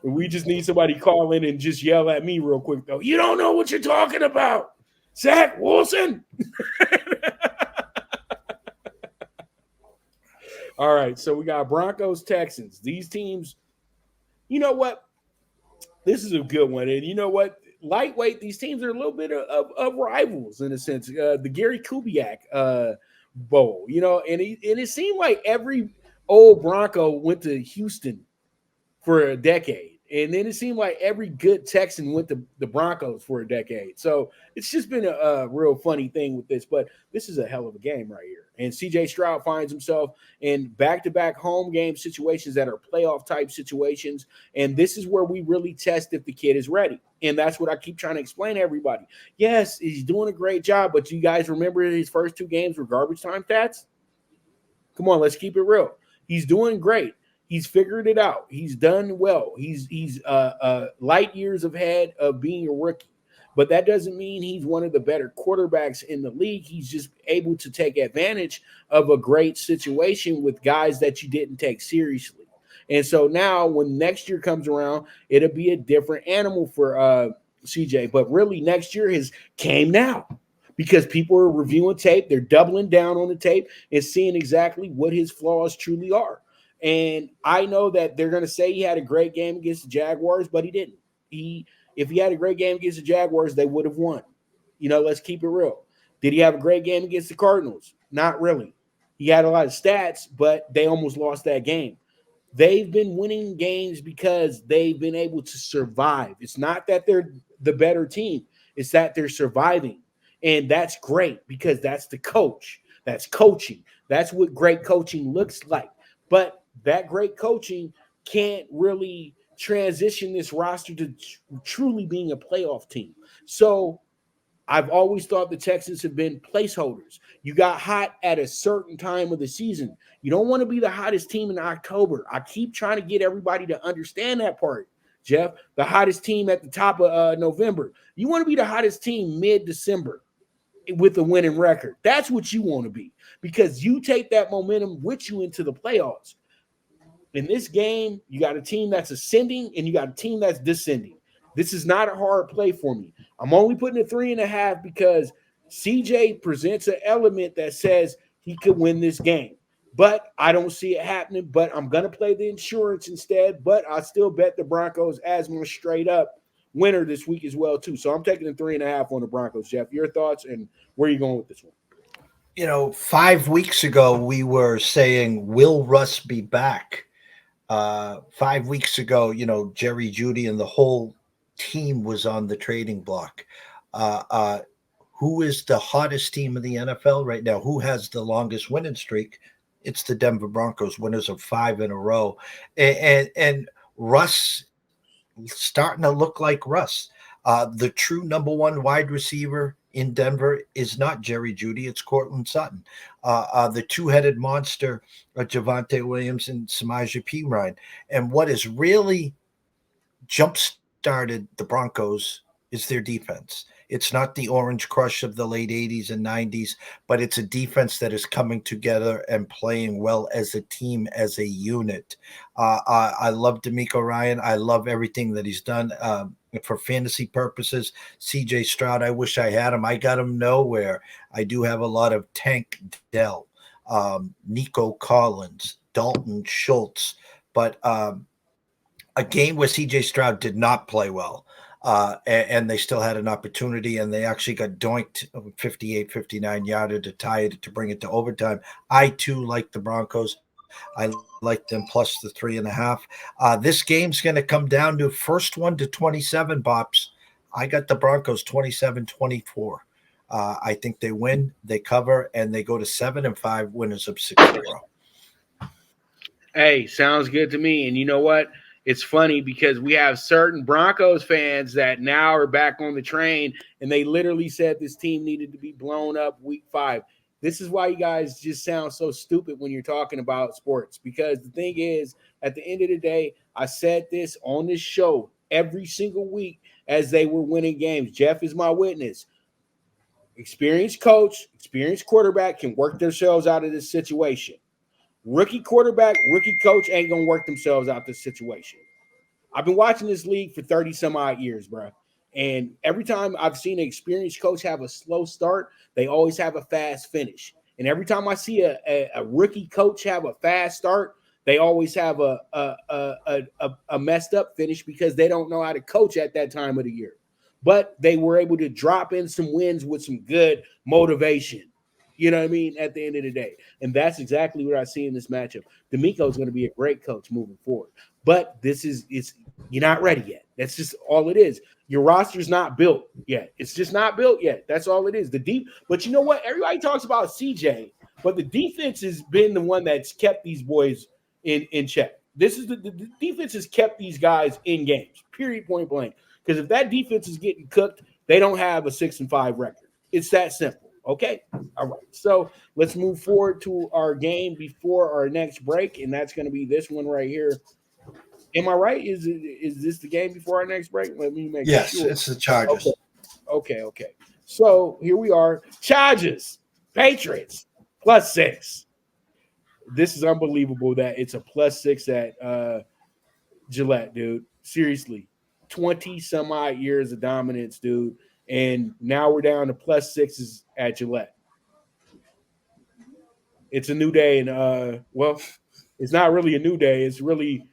We just need somebody to call in and just yell at me real quick, though. You don't know what you're talking about. Zach Wilson. All right, so we got Broncos, Texans. These teams, you know what? This is a good one. And you know what? Lightweight, these teams are a little bit of rivals in a sense. The Gary Kubiak Bowl, and it seemed like every old Bronco went to Houston for a decade. And then it seemed like every good Texan went to the Broncos for a decade. So it's just been a real funny thing with this. But this is a hell of a game right here. And CJ Stroud finds himself in back-to-back home game situations that are playoff type situations. And this is where we really test if the kid is ready. And that's what I keep trying to explain to everybody. Yes, he's doing a great job. But you guys remember his first two games were garbage time stats? Come on, let's keep it real. He's doing great. He's figured it out. He's done well. He's light years ahead of being a rookie. But that doesn't mean he's one of the better quarterbacks in the league. He's just able to take advantage of a great situation with guys that you didn't take seriously. And so now when next year comes around, it'll be a different animal for CJ. But really next year came now because people are reviewing tape. They're doubling down on the tape and seeing exactly what his flaws truly are. And I know that they're going to say he had a great game against the Jaguars, but he didn't. If he had a great game against the Jaguars, they would have won. Let's keep it real. Did he have a great game against the Cardinals? Not really. He had a lot of stats, but they almost lost that game. They've been winning games because they've been able to survive. It's not that they're the better team. It's that they're surviving. And that's great because that's the coach. That's coaching. That's what great coaching looks like. But that great coaching can't really transition this roster to truly being a playoff team. So I've always thought the Texans have been placeholders. You got hot at a certain time of the season. You don't want to be the hottest team in October. I keep trying to get everybody to understand that part, Jeff. The hottest team at the top of November. You want to be the hottest team mid-December with a winning record. That's what you want to be because you take that momentum with you into the playoffs. In this game, you got a team that's ascending and you got a team that's descending. This is not a hard play for me. I'm only putting a 3.5 because CJ presents an element that says he could win this game. But I don't see it happening. But I'm going to play the insurance instead. But I still bet the Broncos as my straight up winner this week as well, too. So I'm taking the 3.5 on the Broncos. Jeff, your thoughts and where are you going with this one? 5 weeks ago, we were saying, will Russ be back? 5 weeks ago, Jerry Jeudy and the whole team was on the trading block. Who is the hottest team in the NFL right now? Who has the longest winning streak? It's the Denver Broncos, winners of 5 in a row. And Russ starting to look like Russ. The true number one wide receiver in Denver is not Jerry Jeudy, it's Courtland Sutton. The two-headed monster, Javonte Williams and Samaje Perine. And what has really jump-started the Broncos is their defense. It's not the Orange Crush of the late 80s and 90s, but it's a defense that is coming together and playing well as a team, as a unit. I love DeMeco Ryan. I love everything that he's done. For fantasy purposes, CJ Stroud, I wish I had him. I got him nowhere. I do have a lot of Tank Dell, Nico Collins, Dalton Schultz, but a game where CJ Stroud did not play well. And they still had an opportunity, and they actually got doinked 58, 59 yarded to tie it to bring it to overtime. I, too, like the Broncos. I like them plus the 3.5. This game's going to come down to first one to 27, Bops. I got the Broncos 27-24. I think they win, they cover, and they go to 7-5, winners of 6-0. Hey, sounds good to me. And you know what? It's funny because we have certain Broncos fans that now are back on the train, and they literally said this team needed to be blown up week 5. This is why you guys just sound so stupid when you're talking about sports, because the thing is, at the end of the day, I said this on this show every single week as they were winning games. Jeff is my witness. Experienced coach, experienced quarterback can work themselves out of this situation. Rookie quarterback, rookie coach ain't gonna work themselves out this situation. I've been watching this league for 30 some odd years, bro. And every time I've seen an experienced coach have a slow start, they always have a fast finish. And every time I see a rookie coach have a fast start, they always have a messed up finish because they don't know how to coach at that time of the year. But they were able to drop in some wins with some good motivation. You know what I mean? At the end of the day. And that's exactly what I see in this matchup. DeMeco is going to be a great coach moving forward. But you're not ready yet. That's just all it is. Your roster's not built yet. It's just not built yet. That's all it is. But you know what? Everybody talks about CJ, but the defense has been the one that's kept these boys in check. This is the defense has kept these guys in games. Period. Point blank. Because if that defense is getting cooked, they don't have a 6-5 record. It's that simple. Okay. All right. So let's move forward to our game before our next break, and that's going to be this one right here. Am I right? Is this the game before our next break? Let me make yes, sure. It's the Chargers. Okay. So here we are. Chargers, Patriots, +6. This is unbelievable that it's a +6 at Gillette, dude. Seriously. 20 some odd years of dominance, dude. And now we're down to +6s at Gillette. It's a new day. And, well, it's not really a new day. It's really